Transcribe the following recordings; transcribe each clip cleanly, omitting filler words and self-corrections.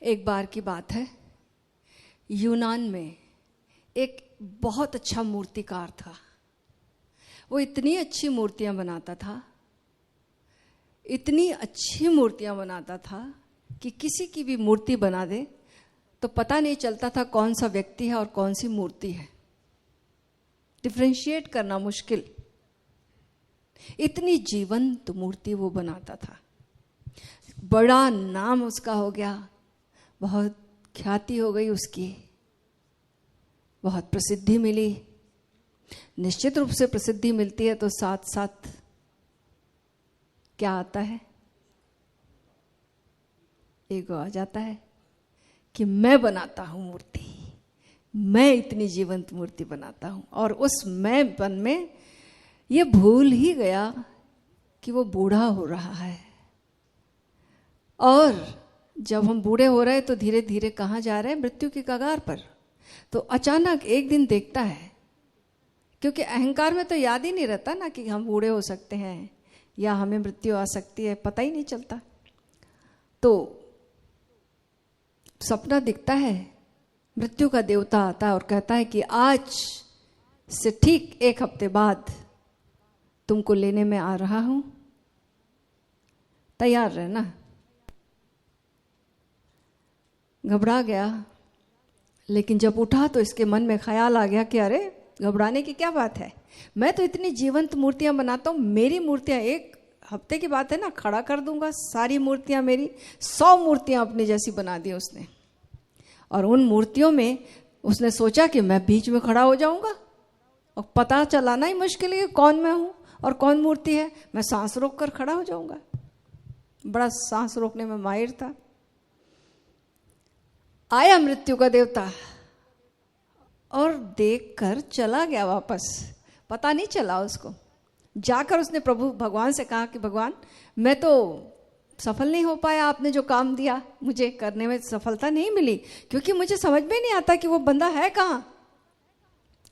एक बार की बात है, यूनान में एक बहुत अच्छा मूर्तिकार था। वो इतनी अच्छी मूर्तियां बनाता था, इतनी अच्छी मूर्तियां बनाता था कि किसी की भी मूर्ति बना दे तो पता नहीं चलता था कौन सा व्यक्ति है और कौन सी मूर्ति है। डिफरेंशिएट करना मुश्किल, इतनी जीवंत मूर्ति वो बनाता था। बड़ा नाम उसका हो गया, बहुत ख्याति हो गई उसकी, बहुत प्रसिद्धि मिली। निश्चित रूप से प्रसिद्धि मिलती है तो साथ साथ क्या आता है? ईगो आ जाता है कि मैं बनाता हूं मूर्ति, मैं इतनी जीवंत मूर्ति बनाता हूं। और उस मैंपन में ये भूल ही गया कि वो बूढ़ा हो रहा है। और जब हम बूढ़े हो रहे हैं तो धीरे धीरे कहाँ जा रहे हैं? मृत्यु की कगार पर। तो अचानक एक दिन देखता है, क्योंकि अहंकार में तो याद ही नहीं रहता ना कि हम बूढ़े हो सकते हैं या हमें मृत्यु आ सकती है, पता ही नहीं चलता। तो सपना दिखता है, मृत्यु का देवता आता है और कहता है कि आज से ठीक 1 हफ्ते बाद तुमको लेने में आ रहा हूं, तैयार रहना। घबरा गया, लेकिन जब उठा तो इसके मन में ख्याल आ गया कि अरे घबराने की क्या बात है, मैं तो इतनी जीवंत मूर्तियां बनाता हूं, मेरी मूर्तियां 1 हफ्ते की बात है ना, खड़ा कर दूंगा सारी मूर्तियां मेरी। 100 मूर्तियां अपनी जैसी बना दी उसने। और उन मूर्तियों में उसने सोचा कि मैं बीच में खड़ा हो जाऊंगा और पता चलाना ही मुश्किल है कौन मैं हूं और कौन मूर्ति है। मैं सांस रोक कर खड़ा हो जाऊंगा। बड़ा सांस रोकने में माहिर था। आया मृत्यु का देवता और देखकर चला गया वापस, पता नहीं चला उसको। जाकर उसने प्रभु भगवान से कहा कि भगवान, मैं तो सफल नहीं हो पाया, आपने जो काम दिया मुझे करने में सफलता नहीं मिली, क्योंकि मुझे समझ में नहीं आता कि वो बंदा है कहाँ,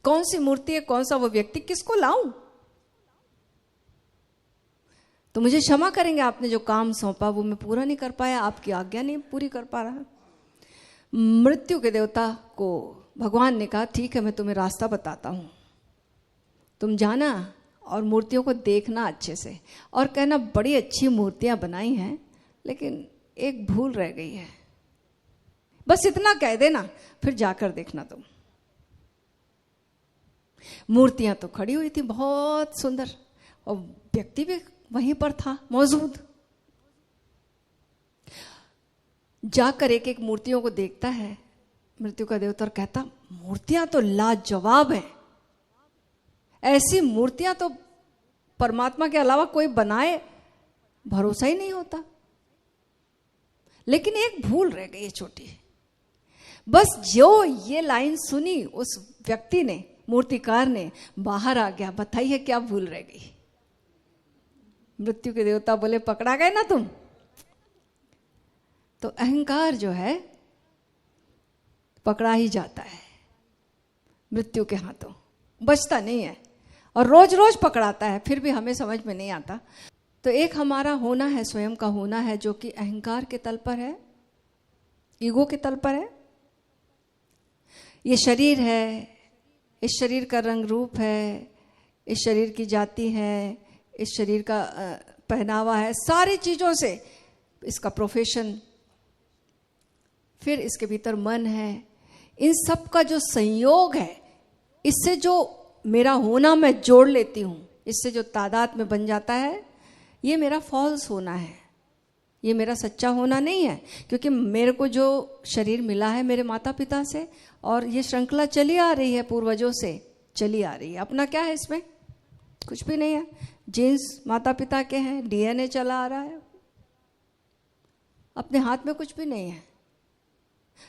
कौन सी मूर्ति है, कौन सा वो व्यक्ति, किसको लाऊं। तो मुझे क्षमा करेंगे, आपने जो काम सौंपा वो मैं पूरा नहीं कर पाया, आपकी आज्ञा नहीं पूरी कर पा रहा। मृत्यु के देवता को भगवान ने कहा ठीक है, मैं तुम्हें रास्ता बताता हूं, तुम जाना और मूर्तियों को देखना अच्छे से और कहना बड़ी अच्छी मूर्तियां बनाई हैं, लेकिन एक भूल रह गई है। बस इतना कह देना, फिर जाकर देखना तुम। मूर्तियां तो खड़ी हुई थी बहुत सुंदर, और व्यक्ति भी वहीं पर था मौजूद। जाकर एक एक मूर्तियों को देखता है मृत्यु का देवता और कहता मूर्तियां तो लाजवाब हैं, ऐसी मूर्तियां तो परमात्मा के अलावा कोई बनाए भरोसा ही नहीं होता। लेकिन एक भूल रह गई है छोटी। बस जो ये लाइन सुनी उस व्यक्ति ने, मूर्तिकार ने, बाहर आ गया। बताइए क्या भूल रह गई? मृत्यु के देवता बोले पकड़ा गए ना तुम। तो अहंकार जो है पकड़ा ही जाता है मृत्यु के हाथों, बचता नहीं है, और रोज रोज पकड़ाता है, फिर भी हमें समझ में नहीं आता। तो एक हमारा होना है, स्वयं का होना है, जो कि अहंकार के तल पर है, ईगो के तल पर है। ये शरीर है, इस शरीर का रंग रूप है, इस शरीर की जाति है, इस शरीर का पहनावा है, सारी चीजों से इसका प्रोफेशन, फिर इसके भीतर मन है। इन सब का जो संयोग है, इससे जो मेरा होना मैं जोड़ लेती हूं, इससे जो तादाद में बन जाता है, ये मेरा फॉल्स होना है, ये मेरा सच्चा होना नहीं है। क्योंकि मेरे को जो शरीर मिला है मेरे माता पिता से, और ये श्रृंखला चली आ रही है, पूर्वजों से चली आ रही है। अपना क्या है इसमें? कुछ भी नहीं है। जीन्स माता पिता के हैं, डीएनए चला आ रहा है, अपने हाथ में कुछ भी नहीं है।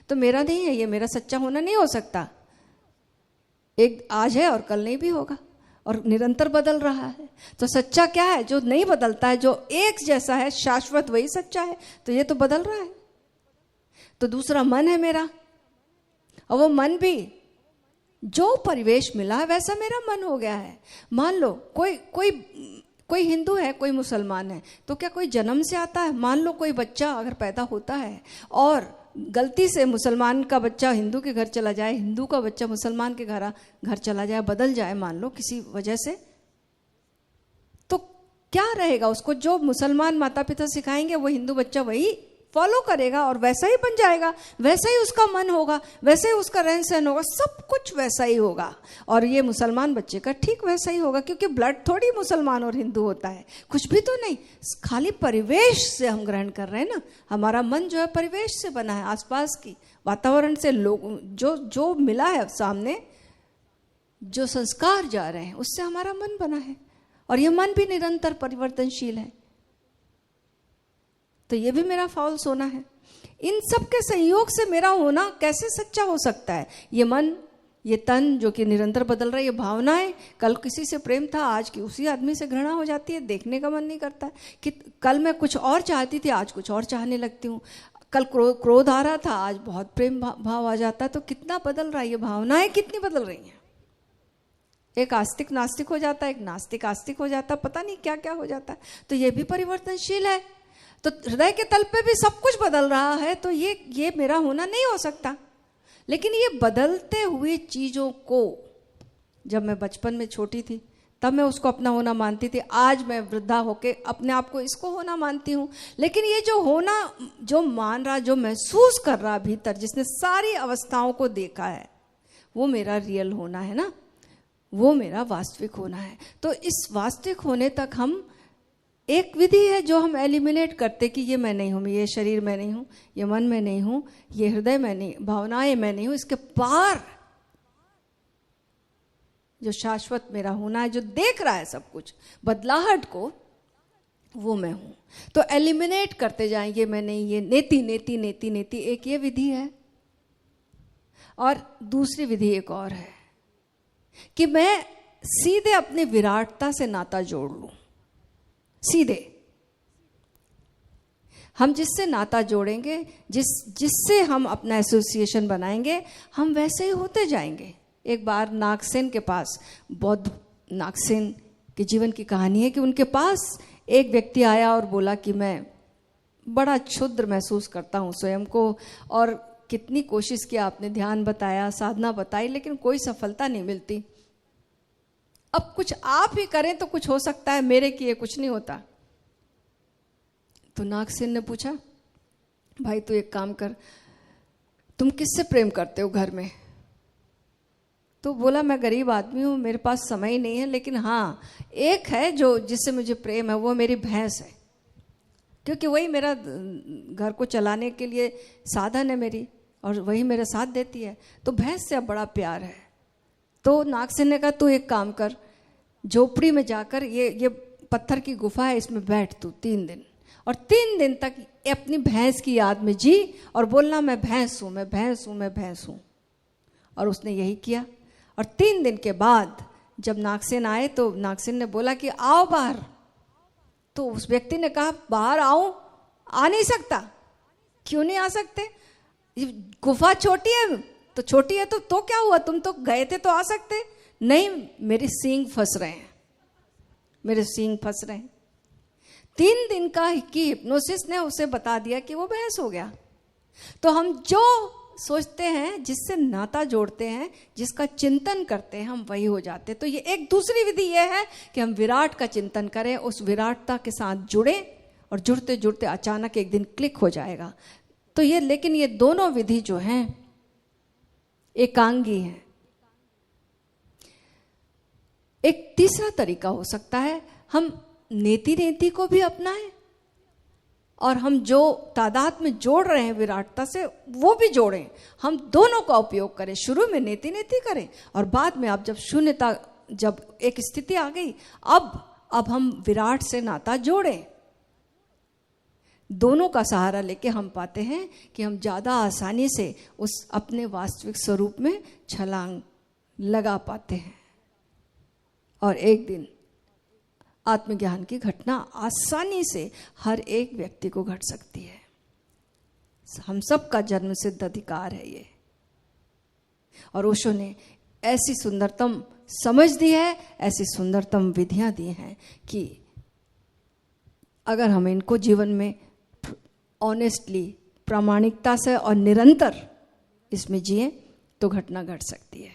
तो मेरा नहीं है, ये मेरा सच्चा होना नहीं हो सकता। एक आज है और कल नहीं भी होगा, और निरंतर बदल रहा है। तो सच्चा क्या है? जो नहीं बदलता है, जो एक जैसा है, शाश्वत, वही सच्चा है। तो ये तो बदल रहा है। तो दूसरा मन है मेरा, और वो मन भी जो परिवेश मिला है वैसा मेरा मन हो गया है। मान लो कोई हिंदू है, कोई मुसलमान है, तो क्या कोई जन्म से आता है? मान लो कोई बच्चा अगर पैदा होता है और गलती से मुसलमान का बच्चा हिंदू के घर चला जाए, हिंदू का बच्चा मुसलमान के घर चला जाए, बदल जाए मान लो किसी वजह से, तो क्या रहेगा? उसको जो मुसलमान माता पिता सिखाएंगे वो हिंदू बच्चा वही फॉलो करेगा और वैसा ही बन जाएगा, वैसा ही उसका मन होगा, वैसे ही उसका रहन सहन होगा, सब कुछ वैसा ही होगा। और ये मुसलमान बच्चे का ठीक वैसा ही होगा, क्योंकि ब्लड थोड़ी मुसलमान और हिंदू होता है, कुछ भी तो नहीं, खाली परिवेश से हम ग्रहण कर रहे हैं ना। हमारा मन जो है परिवेश से बना है, आसपास की वातावरण से, लोग जो मिला है सामने, जो संस्कार जा रहे हैं उससे हमारा मन बना है। और ये मन भी निरंतर परिवर्तनशील है। तो ये भी मेरा फॉल्स होना है। इन सब के संयोग से मेरा होना कैसे सच्चा हो सकता है? ये मन, ये तन जो कि निरंतर बदल रहा है, ये भावनाएं, कल किसी से प्रेम था, आज की उसी आदमी से घृणा हो जाती है, देखने का मन नहीं करता है। कि कल मैं कुछ और चाहती थी, आज कुछ और चाहने लगती हूँ। कल क्रोध आ रहा था, आज बहुत प्रेम भाव आ जाता है। तो कितना बदल रहा है, ये भावनाएं कितनी बदल रही हैं। एक आस्तिक नास्तिक हो जाता है, एक नास्तिक आस्तिक हो जाता है, पता नहीं क्या क्या हो जाता है। तो ये भी परिवर्तनशील है। तो हृदय के तल पे भी सब कुछ बदल रहा है। तो ये मेरा होना नहीं हो सकता। लेकिन ये बदलते हुए चीजों को, जब मैं बचपन में छोटी थी तब मैं उसको अपना होना मानती थी, आज मैं वृद्धा होके अपने आप को इसको होना मानती हूँ। लेकिन ये जो होना, जो मान रहा, जो महसूस कर रहा भीतर, जिसने सारी अवस्थाओं को देखा है, वो मेरा रियल होना है ना, वो मेरा वास्तविक होना है। तो इस वास्तविक होने तक हम, एक विधि है जो हम एलिमिनेट करते कि ये मैं नहीं हूँ, ये शरीर मैं नहीं हूँ, ये मन में नहीं हूँ, ये हृदय में नहीं, भावनाएं मैं नहीं हूँ, इसके पार जो शाश्वत मेरा होना है, जो देख रहा है सब कुछ बदलाहट को, वो मैं हूँ। तो एलिमिनेट करते जाएं, ये मैं नहीं, ये नेति नेति नेति नेति, एक ये विधि है। और दूसरी विधि एक और है कि मैं सीधे अपनी विराटता से नाता जोड़ लूं। सीधे हम जिससे नाता जोड़ेंगे, जिससे हम अपना एसोसिएशन बनाएंगे, हम वैसे ही होते जाएंगे। एक बार नागसेन के पास, बौद्ध नागसेन के जीवन की कहानी है कि उनके पास एक व्यक्ति आया और बोला कि मैं बड़ा क्षुद्र महसूस करता हूँ स्वयं को, और कितनी कोशिश किया, आपने ध्यान बताया, साधना बताई, लेकिन कोई सफलता नहीं मिलती। अब कुछ आप ही करें तो कुछ हो सकता है, मेरे किए कुछ नहीं होता। तो नागसेन ने पूछा, भाई तू एक काम कर, तुम किससे प्रेम करते हो घर में? तो बोला, मैं गरीब आदमी हूँ, मेरे पास समय ही नहीं है, लेकिन हाँ एक है जो जिससे मुझे प्रेम है, वो मेरी भैंस है, क्योंकि वही मेरा घर को चलाने के लिए साधन है मेरी, और वही मेरा साथ देती है। तो भैंस से अब बड़ा प्यार है। तो नागसेन ने कहा, तू एक काम कर, झोपड़ी में जाकर, ये पत्थर की गुफा है, इसमें बैठ तू 3 दिन, और 3 दिन तक अपनी भैंस की याद में जी, और बोलना मैं भैंस हूँ, मैं भैंस हूँ, मैं भैंस हूँ। और उसने यही किया। और 3 दिन के बाद जब नागसेन आए तो नागसेन ने बोला कि आओ बाहर। तो उस व्यक्ति ने कहा, बाहर आऊं? आ नहीं सकता। क्यों नहीं आ सकते? गुफा छोटी है, तो छोटी है तो क्या हुआ, तुम तो गए थे तो आ सकते। नहीं, मेरे सींग फंस रहे हैं, मेरे सींग फंस रहे हैं। 3 दिन की हिप्नोसिस ने उसे बता दिया कि वो भैंस हो गया। तो हम जो सोचते हैं, जिससे नाता जोड़ते हैं, जिसका चिंतन करते हैं, हम वही हो जाते हैं। तो ये एक दूसरी विधि ये है कि हम विराट का चिंतन करें, उस विराटता के साथ जुड़े, और जुड़ते जुड़ते अचानक एक दिन क्लिक हो जाएगा। तो ये, लेकिन ये दोनों विधि जो हैं एकांगी हैं। एक तीसरा तरीका हो सकता है, हम नेति नेति को भी अपनाएं, और हम जो तादाद में जोड़ रहे हैं विराटता से, वो भी जोड़ें। हम दोनों का उपयोग करें। शुरू में नेति नेति करें, और बाद में आप जब शून्यता, जब एक स्थिति आ गई, अब हम विराट से नाता जोड़ें। दोनों का सहारा लेके हम पाते हैं कि हम ज़्यादा आसानी से उस अपने वास्तविक स्वरूप में छलांग लगा पाते हैं, और एक दिन आत्मज्ञान की घटना आसानी से हर एक व्यक्ति को घट सकती है। हम सब का जन्म सिद्ध अधिकार है ये। और ओशो ने ऐसी सुंदरतम समझ दी है, ऐसी सुंदरतम विधियां दी हैं कि अगर हम इनको जीवन में ऑनेस्टली प्रामाणिकता से और निरंतर इसमें जिए तो घटना घट सकती है।